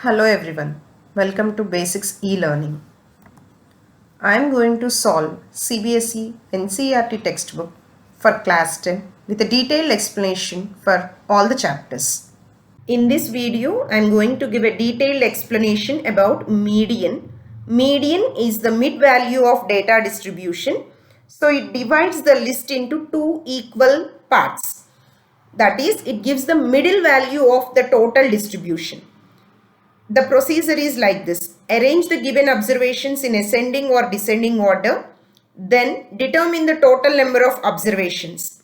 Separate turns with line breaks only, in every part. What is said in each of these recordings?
Hello everyone, welcome to Basics e-Learning. I am going to solve CBSE NCERT textbook for class 10 with a detailed explanation for all the chapters. In this video, I am going to give a detailed explanation about median. Median is the mid value of data distribution. So it divides the list into two equal parts. That is, it gives the middle value of the total distribution. The procedure is like this. Arrange the given observations in ascending or descending order. Then determine the total number of observations.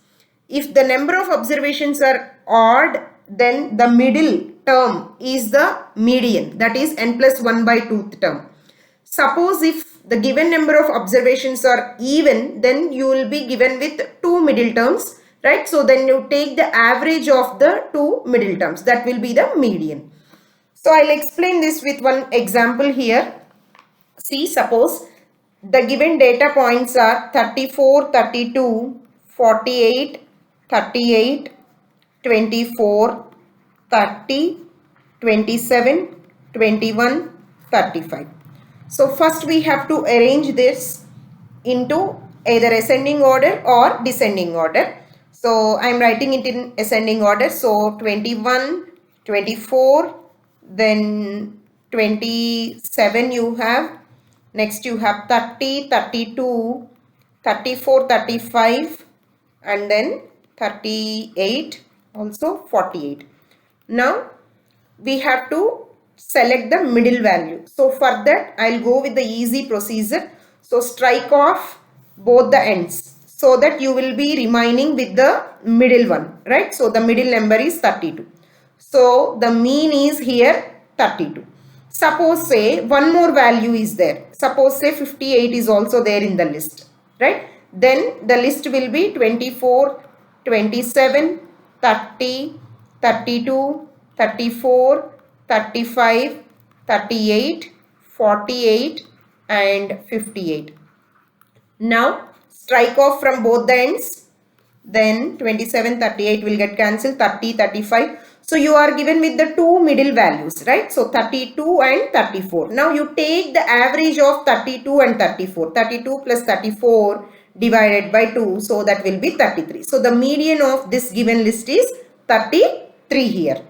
If the number of observations are odd, then the middle term is the median. That is n plus 1 by 2th term. Suppose if the given number of observations are even, then you will be given with two middle terms, right? So then you take the average of the two middle terms. That will be the median. So I'll explain this with one example here. See, suppose the given data points are 34, 32, 48, 38, 24, 30, 27, 21, 35. So first we have to arrange this into either ascending order or descending order. So I am writing it in ascending order. So 21, 24, then 27 you have, next you have 30, 32, 34, 35 and then 38, also 48. Now we have to select the middle value. So for that I'll go with the easy procedure. So strike off both the ends so that you will be remaining with the middle one, right? So the middle number is 32. So the mean is here 32. Suppose say one more value is there. Suppose say 58 is also there in the list, right? Then the list will be 24, 27, 30, 32, 34, 35, 38, 48 and 58. Now strike off from both the ends. Then 27, 38 will get cancelled, 30, 35. So you are given with the two middle values, right? So 32 and 34. Now you take the average of 32 and 34. 32 plus 34 divided by 2. So that will be 33. So the median of this given list is 33 here.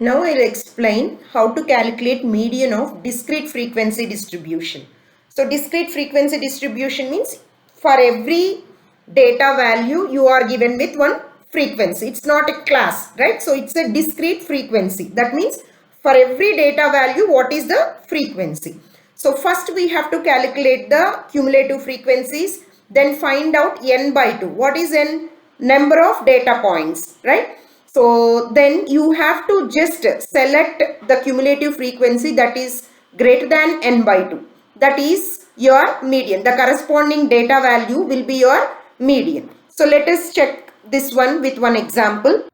Now I will explain how to calculate median of discrete frequency distribution. So discrete frequency distribution means for every data value you are given with one frequency. It's not a class, right? So it's a discrete frequency. That means for every data value, what is the frequency? So first we have to calculate the cumulative frequencies, then find out n by 2. What is n? Number of data points, right? So then you have to just select the cumulative frequency that is greater than n by 2. That is your median. The corresponding data value will be your median. So let us check this one with one example.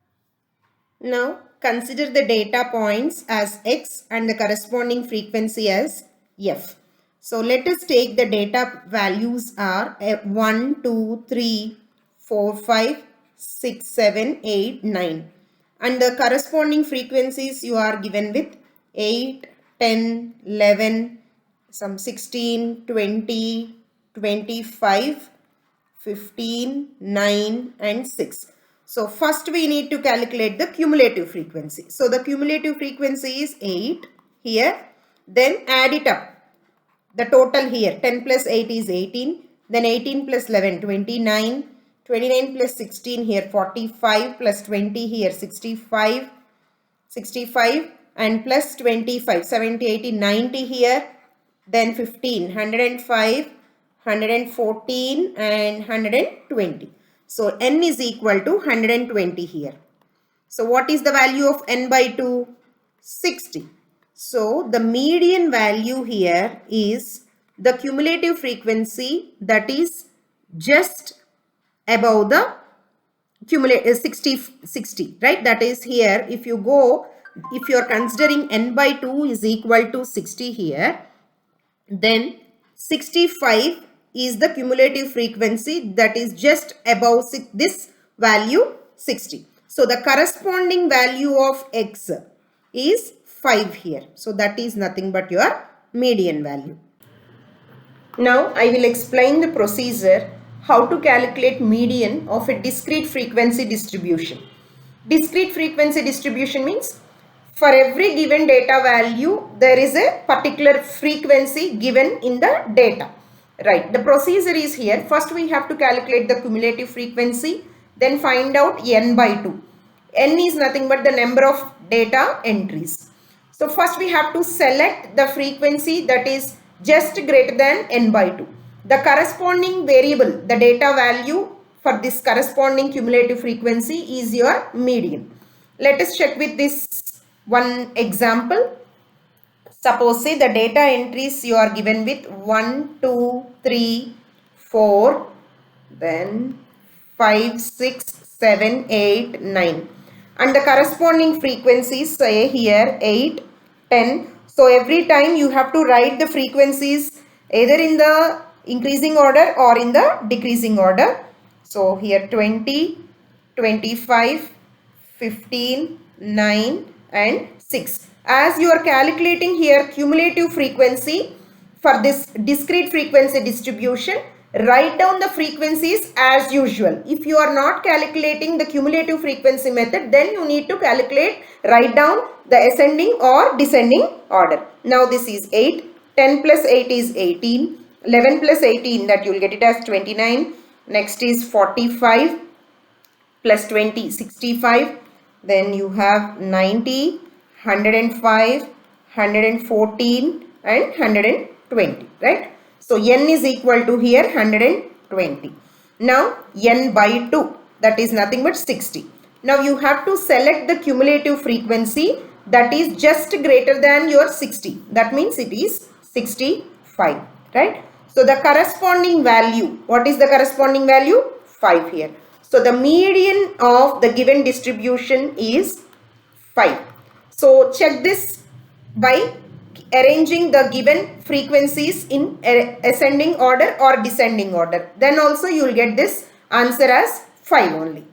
Now consider the data points as x and the corresponding frequency as f. So let us take the data values are 1, 2, 3, 4, 5, 6, 7, 8, 9 and the corresponding frequencies you are given with 8, 10, 11, some 16, 20, 25, 15, 9 and 6. So first we need to calculate the cumulative frequency. So the cumulative frequency is 8 here. Then add it up. The total here 10 plus 8 is 18. Then 18 plus 11 29. 29 plus 16 here 45 plus 20 here 65. 65 and plus 25 70 80 90 here. Then 15 105. 114 and 120. So n is equal to 120 here. So what is the value of n by 2? 60. So the median value here is the cumulative frequency that is just above the cumulative 60, right? That is here if you are considering n by 2 is equal to 60 here, then 65 is the cumulative frequency that is just above this value 60. So the corresponding value of x is 5 here. So that is nothing but your median value. Now I will explain the procedure how to calculate median of a discrete frequency distribution. Discrete frequency distribution means for every given data value there is a particular frequency given in the data. Right. The procedure is here. First we have to calculate the cumulative frequency, then find out n by 2. N is nothing but the number of data entries. So first we have to select the frequency that is just greater than n by 2. The corresponding variable, the data value for this corresponding cumulative frequency is your median. Let us check with this one example. Suppose say the data entries you are given with 1, 2, 3, 4, then 5, 6, 7, 8, 9. And the corresponding frequencies say here 8, 10. So every time you have to write the frequencies either in the increasing order or in the decreasing order. So here 20, 25, 15, 9 and 6. As you are calculating here cumulative frequency for this discrete frequency distribution, write down the frequencies as usual. If you are not calculating the cumulative frequency method, then you need to write down the ascending or descending order. Now this is 8, 10 plus 8 is 18, 11 plus 18 that you will get it as 29, next is 45 plus 20, 65, then you have 90, 105, 114 and 120, right? So n is equal to here 120. Now n by 2, that is nothing but 60. Now you have to select the cumulative frequency that is just greater than your 60. That means it is 65, right? So the corresponding value, what is the corresponding value? 5 here. So the median of the given distribution is 5. So check this by arranging the given frequencies in ascending order or descending order. Then also you will get this answer as 5 only.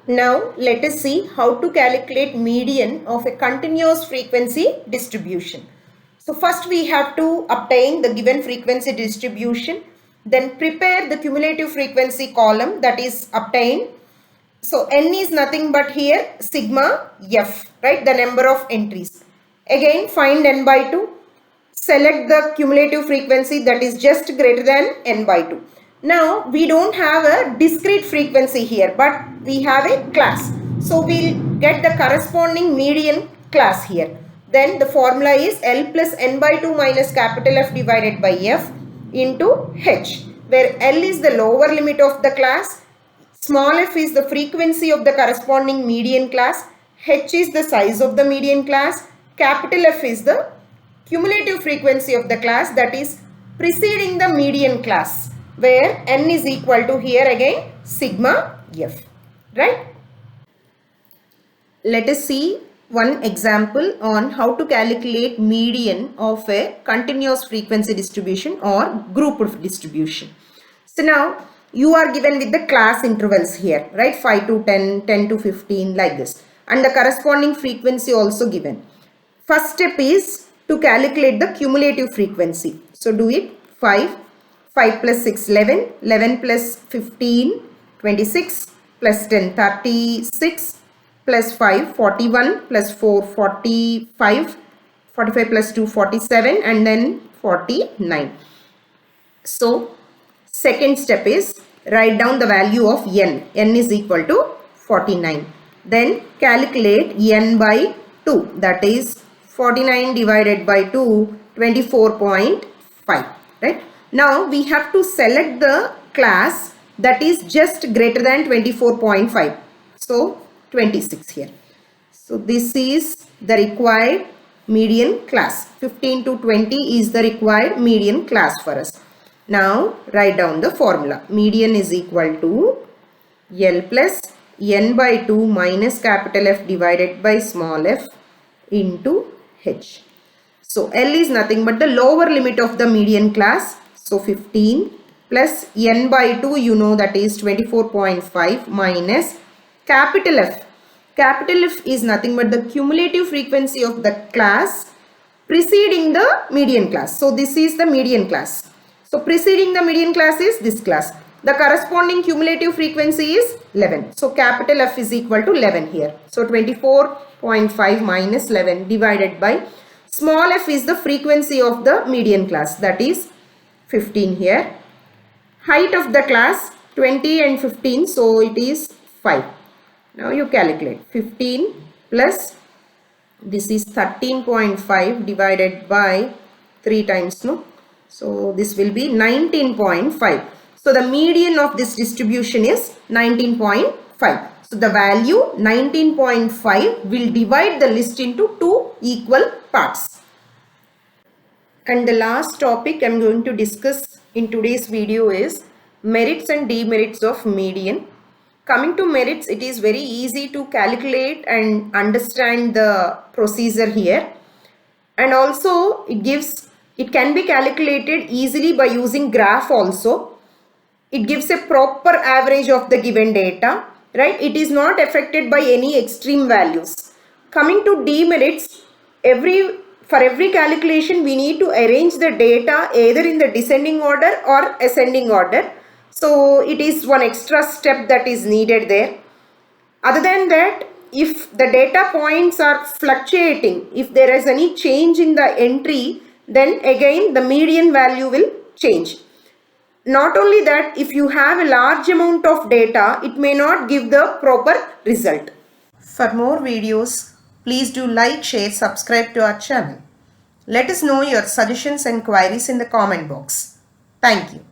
Now let us see how to calculate median of a continuous frequency distribution. So first we have to obtain the given frequency distribution, then prepare the cumulative frequency column that is obtained. So n is nothing but here sigma f, right, the number of entries. Again find n by 2, select the cumulative frequency that is just greater than n by 2. Now we don't have a discrete frequency here, but we have a class. So we'll get the corresponding median class here. Then the formula is L plus n by 2 minus capital F divided by F into H, where L is the lower limit of the class, small f is the frequency of the corresponding median class, H is the size of the median class, capital F is the cumulative frequency of the class that is preceding the median class, where n is equal to here again sigma f, right? Let us see one example on how to calculate median of a continuous frequency distribution or grouped distribution. So now you are given with the class intervals here, right? 5 to 10, 10 to 15 like this, and the corresponding frequency also given. First step is to calculate the cumulative frequency. So do it. 5 plus 6 11, 11 plus 15 26, plus 10 36, plus 5 41, plus 4 45, 45 plus 2 47 and then 49. So second step is write down the value of n. N is equal to 49. Then calculate n by 2, that is 49 divided by 2, 24.5, right? Now we have to select the class that is just greater than 24.5. So 26 here. So this is the required median class. 15 to 20 is the required median class for us. Now write down the formula. Median is equal to L plus n by 2 minus capital F divided by small f into H. So L is nothing but the lower limit of the median class. So 15 plus n by 2, you know, that is 24.5 minus capital F. Capital F is nothing but the cumulative frequency of the class preceding the median class. So this is the median class. So preceding the median class is this class. The corresponding cumulative frequency is 11. So capital F is equal to 11 here. So 24.5 minus 11 divided by small f is the frequency of the median class, that is 15 here. Height of the class 20 and 15, so it is 5. Now you calculate 15 plus this is 13.5 divided by 3 times, no? So this will be 19.5. So the median of this distribution is 19.5. So the value 19.5 will divide the list into 2 equal parts. And the last topic I am going to discuss in today's video is merits and demerits of median. Coming to merits, it is very easy to calculate and understand the procedure here, and also it can be calculated easily by using graph also. It gives a proper average of the given data, right? It is not affected by any extreme values. Coming to demerits, for every calculation we need to arrange the data either in the descending order or ascending order. So it is one extra step that is needed there. Other than that, if the data points are fluctuating, if there is any change in the entry, then again the median value will change. Not only that, if you have a large amount of data, it may not give the proper result. For more videos, please do like, share, subscribe to our channel. Let us know your suggestions and queries in the comment box. Thank you.